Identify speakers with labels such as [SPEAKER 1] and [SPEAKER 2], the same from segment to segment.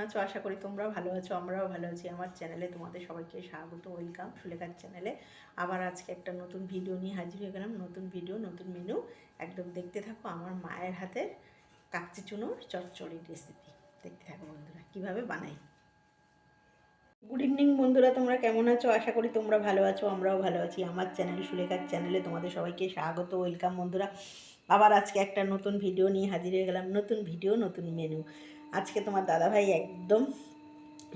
[SPEAKER 1] আছো? আশা করি তোমরা ভালো আছো, আমরাও ভালো আছি। আমার চ্যানেলে তোমাদের সবাইকে স্বাগত, ওয়েলকাম। সুলেখার চ্যানেলে আবার আজকে একটা নতুন ভিডিও নিয়ে হাজির হয়ে গেলাম। নতুন ভিডিও, নতুন মেনু, একদম দেখতে থাকো। আমার মায়ের হাতের কাচ্চি চুনোর চচ্চড়ির রেসিপি দেখতে থাকো বন্ধুরা, কীভাবে বানাই। গুড ইভিনিং বন্ধুরা, তোমরা কেমন আছো? আশা করি তোমরা ভালো আছো, আমরাও ভালো আছি। আমার চ্যানেল সুলেখার চ্যানেলে তোমাদের সবাইকে স্বাগত, ওয়েলকাম বন্ধুরা। আবার আজকে একটা নতুন ভিডিও নিয়ে হাজির হয়ে গেলাম। নতুন ভিডিও, নতুন মেনু। আজকে তোমার দাদাভাই একদম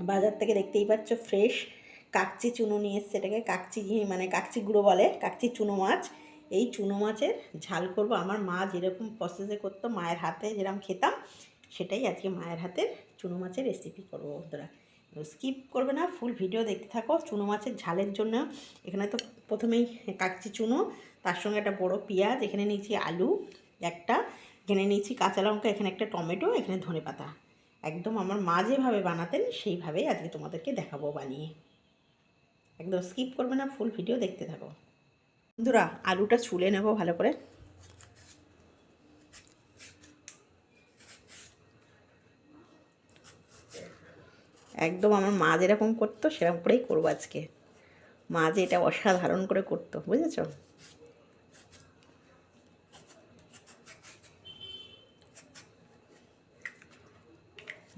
[SPEAKER 1] বাজার থেকে দেখতেই পাচ্ছ ফ্রেশ কাকচি চুনো নিয়ে এসছে। এটাকে কাকচি মানে কাকচি গুঁড়ো বলে, কাকচি চুনো মাছ। এই চুনো মাছের ঝাল করব। আমার মা যেরকম প্রসেসে করতো, মায়ের হাতে যেরকম খেতাম, সেটাই আজকে মায়ের হাতের চুনো মাছের রেসিপি করবো বন্ধুরা। স্কিপ করবে না, ফুল ভিডিও দেখতে থাকো। চুনো মাছের ঝালের জন্য এখানে তো প্রথমেই কাকচি চুনো, তার সঙ্গে একটা বড় পেঁয়াজ, এখানে নিয়েছি আলু একটা, এখানে নিয়েছি কাঁচা লঙ্কা, এখানে একটা টমেটো, এখানে ধনেপাতা। একদম আমার মা যেভাবে বানাতেন সেইভাবেই আজকে তোমাদেরকে দেখাবো বানিয়ে। একদম স্কিপ করবে না, ফুল ভিডিও দেখতে থাকো বন্ধুরা। আলুটা ছুলে নেব ভালো করে। একদম আমার মা যেরকম করতো সেরকম করেই করবো আজকে। মা যে এটা অসাধারণ করে করতো, বুঝেছো?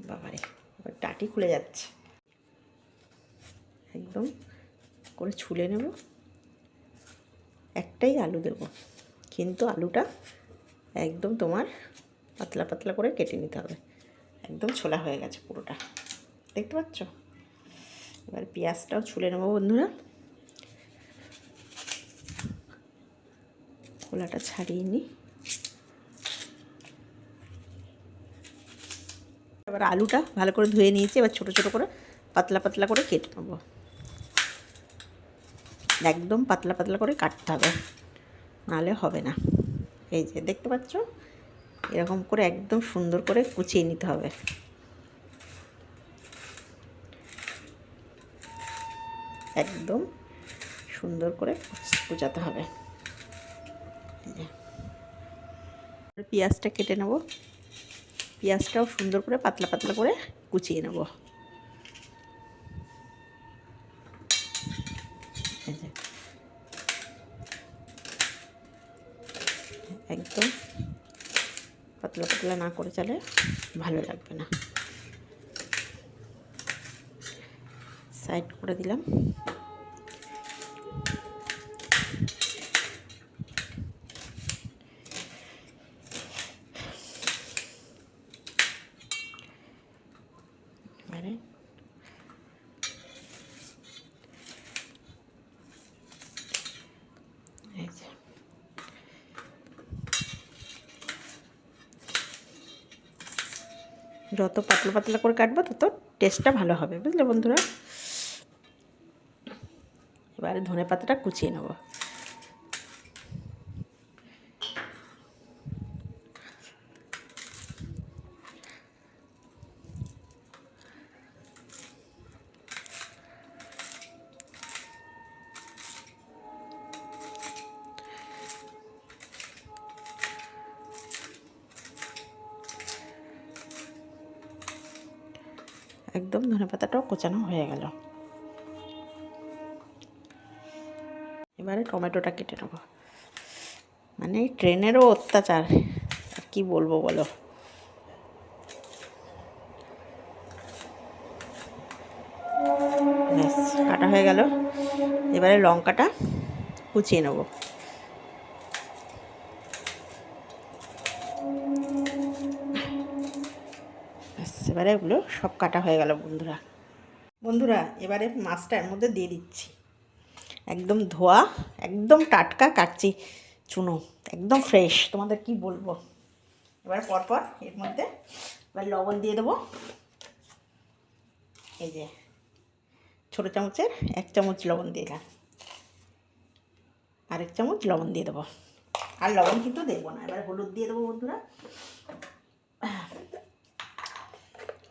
[SPEAKER 1] বাবারে, টাটি খুলে যাচ্ছে। একদম করে ছুলে নেব। একটাই আলু দেব, কিন্তু আলুটা একদম তোমার পাতলা পাতলা করে কেটে নিতে হবে। একদম ছোলা হয়ে গেছে পুরোটা, দেখতে পাচ্ছ? এবার পেঁয়াজটাও ছুলে নেবো বন্ধুরা। খোলাটা ছাড়িয়ে নিই। এবার আলুটা ভালো করে ধুয়ে নিয়েছি। এবার ছোটো ছোটো করে পাতলা পাতলা করে কেটে নেবো। একদম পাতলা পাতলা করে কাটতে হবে, নাহলে হবে না। এই যে দেখতে পাচ্ছ, এরকম করে একদম সুন্দর করে কুচিয়ে নিতে হবে। একদম সুন্দর করে কুচাতে হবে। পেঁয়াজটা কেটে নেব। পেঁয়াজটাও সুন্দর করে পাতলা পাতলা করে কুচিয়ে নেব। একদম পাতলা পাতলা না করে চালে ভালো লাগবে না। সাইড করে দিলাম। এবারে এই যে যত পাতলা পাতলা করে কাটবো তত টেস্টটা ভালো হবে, বুঝলে বন্ধুরা? এবারে ধনেপাতাটা কুচিয়ে নেব। একদম ধনেপাতাটাও কোচানো হয়ে গেল। এবারে টমেটোটা কেটে নেব। মানে ট্রেনেরও অত্যাচার, আর কি বলবো বলো। ব্যাস, কাটা হয়ে গেল। এবারে লঙ্কাটা কুচিয়ে নেব। ব্যাস, এবারে এগুলো সব কাটা হয়ে গেল বন্ধুরা। বন্ধুরা এবারে মাছটা এর মধ্যে দিয়ে দিচ্ছি। একদম ধোয়া, একদম টাটকা কাকচি চুনো, একদম ফ্রেশ, তোমাদের কি বলবো। এবার পরপর এর মধ্যে এবার লবণ দিয়ে দেবো। এই যে ছোটো চামচের 1 চামচ লবণ দিলাম, আরেক চামচ লবণ দিয়ে দেবো। আর লবণ কিন্তু দেবো না। এবার হলুদ দিয়ে দেবো বন্ধুরা।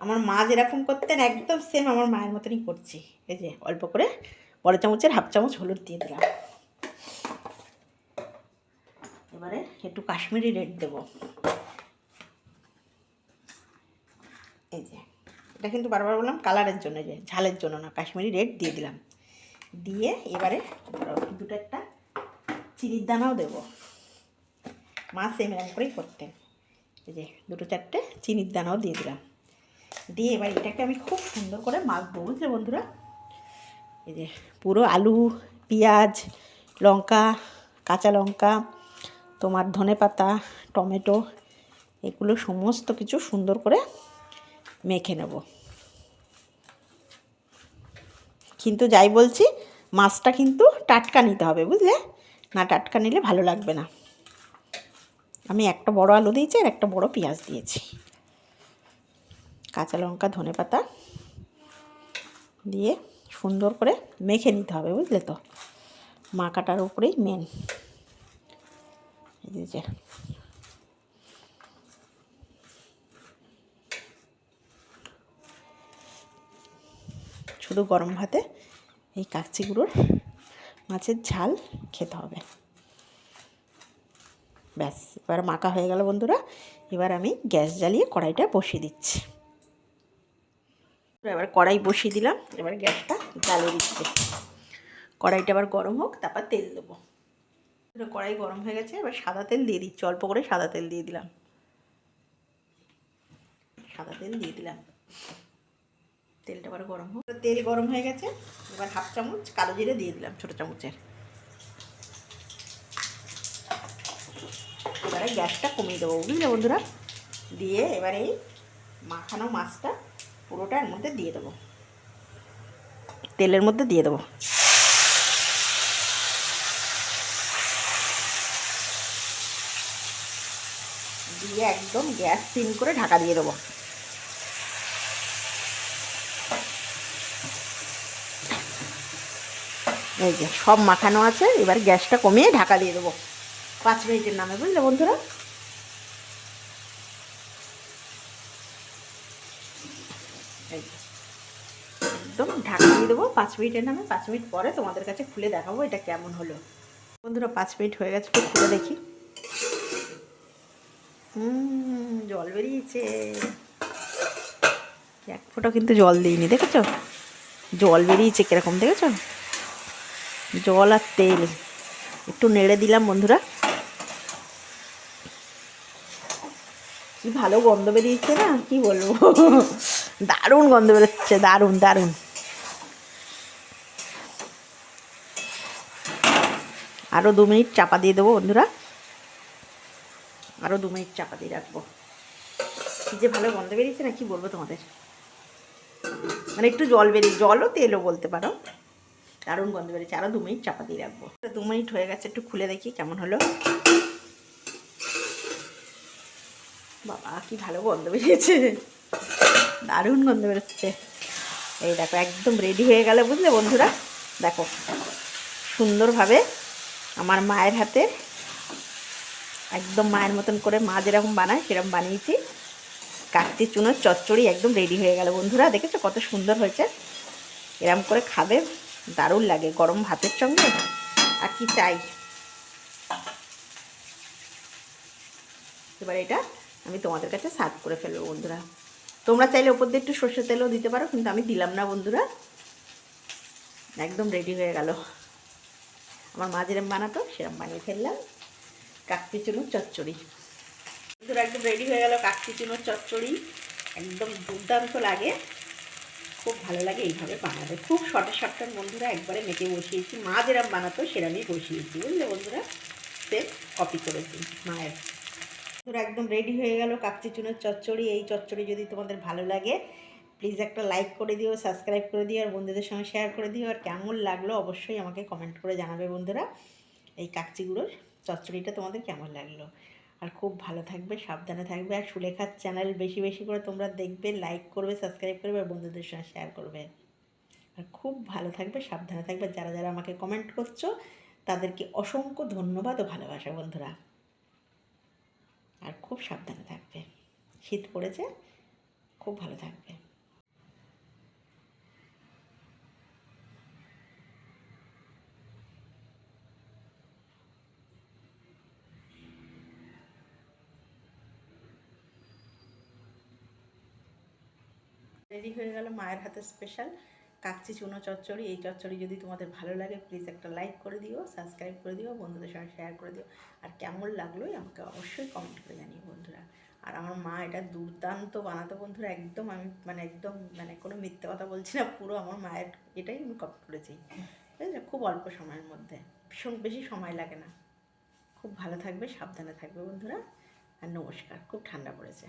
[SPEAKER 1] আমার মা যেরকম করতেন একদম সেম আমার মায়ের মতনই করছি। এই যে অল্প করে বড় চামচের 1/2 চামচ হলুদ দিয়ে দিলাম। এবারে একটু কাশ্মীরি রেড দেবো। এই যে এটা কিন্তু বারবার বললাম কালারের জন্য, যে ঝালের জন্য না, কাশ্মীরি রেড দিয়ে দিলাম। দিয়ে এবারে দুটো একটা চিনির দানাও দেবো। মা সেম এরকম করেই করতেন। এই যে দুটো চারটে চিনির দানাও দিয়ে দিলাম। দিয়ে এবার এটাকে আমি খুব সুন্দর করে মাখবো, বুঝলে বন্ধুরা। এই যে পুরো আলু, পেঁয়াজ, লঙ্কা, কাঁচা লঙ্কা, তোমার ধনেপাতা, টমেটো, এগুলো সমস্ত কিছু সুন্দর করে মেখে নেব। কিন্তু যাই বলছি, মাছটা কিন্তু টাটকা নিতে হবে, বুঝলে, না টাটকা নিলে ভালো লাগবে না। আমি একটা বড় আলু দিয়েছি আর একটা বড় পেঁয়াজ দিয়েছি। কাঁচা লঙ্কা, ধনেপাতা দিয়ে সুন্দর করে মেখে নিতে হবে, বুঝলে তো। মাখাটার উপরেই মেন। এই যে শুধু গরম ভাতে এই কাচ্চি গুঁড়োর মাছের ঝাল খেতে হবে। ব্যাস, এবার মাখা হয়ে গেল বন্ধুরা। এবার আমি গ্যাস জ্বালিয়ে কড়াইটা বসিয়ে দিচ্ছি। এবার কড়াই বসিয়ে দিলাম, এবার গ্যাসটা জ্বালিয়ে দিচ্ছি। কড়াইটা আবার গরম হোক, তারপর তেল দেবো। কড়াই গরম হয়ে গেছে, এবার সাদা তেল দিয়ে দিচ্ছি। অল্প করে সাদা তেল দিয়ে দিলাম। সাদা তেল দিয়ে দিলাম। তেলটা আবার গরম হোক। তেল গরম হয়ে গেছে, এবার 1/2 চামচ কালো জিরে দিয়ে দিলাম, ছোটো চামচের। এবারে গ্যাসটা কমিয়ে দেবো, বুঝলে বন্ধুরা। দিয়ে এবারে এই মাখানো মাছটা পুরোটা এর মধ্যে দিয়ে দেবো, তেলের মধ্যে দিয়ে দেবো। দিয়ে একদম গ্যাস সিম করে ঢাকা দিয়ে দেবো। এই যে সব মাখানো আছে, এবার গ্যাসটা কমিয়ে ঢাকা দিয়ে দেবো 5 মিনিটের নামে, বুঝলে বন্ধুরা। একদম ঢাকা দিয়ে দেবো 5 মিনিটের নামে। 5 মিনিট পরে তোমাদের কাছে খুলে দেখাবো এটা কেমন হলো। বন্ধুরা 5 মিনিট হয়ে গেছে, একটু খুলে দেখি। জল বেরিয়েছে। এক ফোঁটা কিন্তু জল দিইনি, দেখেছো? জল বেরিয়েছে কিরকম, দেখেছো? জল আর তেল। একটু নেড়ে দিলাম বন্ধুরা। কি ভালো গন্ধ বেরিয়েছে না, কি বলবো। দারুণ গন্ধ বেরোচ্ছে, দারুণ দারুণ। আরও 2 মিনিট চাপা দিয়ে দেবো বন্ধুরা। আরও 2 মিনিট চাপা দিয়ে রাখবো। কি যে ভালো গন্ধ বেরিয়েছে না, কি বলবো তোমাদের। মানে একটু জল বেরিয়ে, জলও তেলও বলতে পারো। দারুণ গন্ধ বেরিয়েছে। আরও 2 মিনিট চাপা দিয়ে রাখবো। 2 মিনিট হয়ে গেছে, একটু খুলে দেখি কেমন হলো। বাবা কি ভালো গন্ধ বেরিয়েছে, দারুণ গন্ধ বেরোচ্ছে। এই দেখো একদম রেডি হয়ে গেল, বুঝলে বন্ধুরা। দেখো সুন্দরভাবে আমার মায়ের হাতে, একদম মায়ের মতন করে মা যেরকম বানায় সেরকম বানিয়েছি। কাচ্চি চুনোর চচ্চড়ি একদম রেডি হয়ে গেল বন্ধুরা। দেখেছো কত সুন্দর হয়েছে। এরম করে খাবে, দারুণ লাগে গরম ভাতের সঙ্গে। আর কি চাই। এবার এটা আমি তোমাদের কাছে সার্ভ করে ফেলবো বন্ধুরা। তোমরা চাইলে ওপর দিয়ে একটু সর্ষের তেলও দিতে পারো, কিন্তু আমি দিলাম না বন্ধুরা। একদম রেডি হয়ে গেল। আমার মা যেরকম বানাতো সেরকম বানিয়ে ফেললাম কাচ্চি চুনোর চচ্চড়ি। বন্ধুরা একদম রেডি হয়ে গেল কাচ্চি চুনোর চচ্চড়ি। একদম দুর্দান্ত লাগে, খুব ভালো লাগে এইভাবে বানাবে। খুব শর্টের বন্ধুরা, একবারে মেখে বসিয়েছি। মা যেরকম বানাতো সেরকমই বসিয়েছি, বুঝলে বন্ধুরা। সেম কপি করেছি মায়ের। বন্ধুরা একদম রেডি হয়ে গেল কাচ্চি চুনোর চচ্চড়ি। এই চচ্চড়ি যদি তোমাদের ভালো লাগে প্লিজ একটা লাইক করে দিও, সাবস্ক্রাইব করে দিও, আর বন্ধুদের সঙ্গে শেয়ার করে দিও। আর কেমন লাগলো অবশ্যই আমাকে কমেন্ট করে জানাবে বন্ধুরা। এই কাচ্চি গুঁড়োর চচ্চড়িটা তোমাদের কেমন লাগলো। আর খুব ভালো থাকবে, সাবধানে থাকবে। আর সুলেখার চ্যানেল বেশি বেশি করে তোমরা দেখবে, লাইক করবে, সাবস্ক্রাইব করবে, আর বন্ধুদের সঙ্গে শেয়ার করবে। আর খুব ভালো থাকবে, সাবধানে থাকবে। যারা যারা আমাকে কমেন্ট করছো তাদেরকে অসংখ্য ধন্যবাদ ও ভালোবাসা বন্ধুরা। আর খুব সাবধানে থাকবে। শীত পড়েছে, খুব ভালো থাকবে। রেডি হয়ে গেল মায়ের হাতে স্পেশাল কাকচি চুনো চচ্চড়ি। এই চচ্চড়ি যদি তোমাদের ভালো লাগে প্লিজ একটা লাইক করে দিও, সাবস্ক্রাইব করে দিও, বন্ধুদের সঙ্গে শেয়ার করে দিও। আর কেমন লাগলোই আমাকে অবশ্যই কমেন্ট করে জানিও বন্ধুরা। আর আমার মা এটা দুর্দান্ত বানাতো বন্ধুরা, একদম আমি একদম কোনো মিথ্যে কথা বলছি না, পুরো আমার মায়ের এটাই আমি কপি করেছি, ঠিক আছে? খুব অল্প সময়ের মধ্যে, ভীষণ বেশি সময় লাগে না। খুব ভালো থাকবে, সাবধানে থাকবে বন্ধুরা। আর নমস্কার, খুব ঠান্ডা পড়েছে।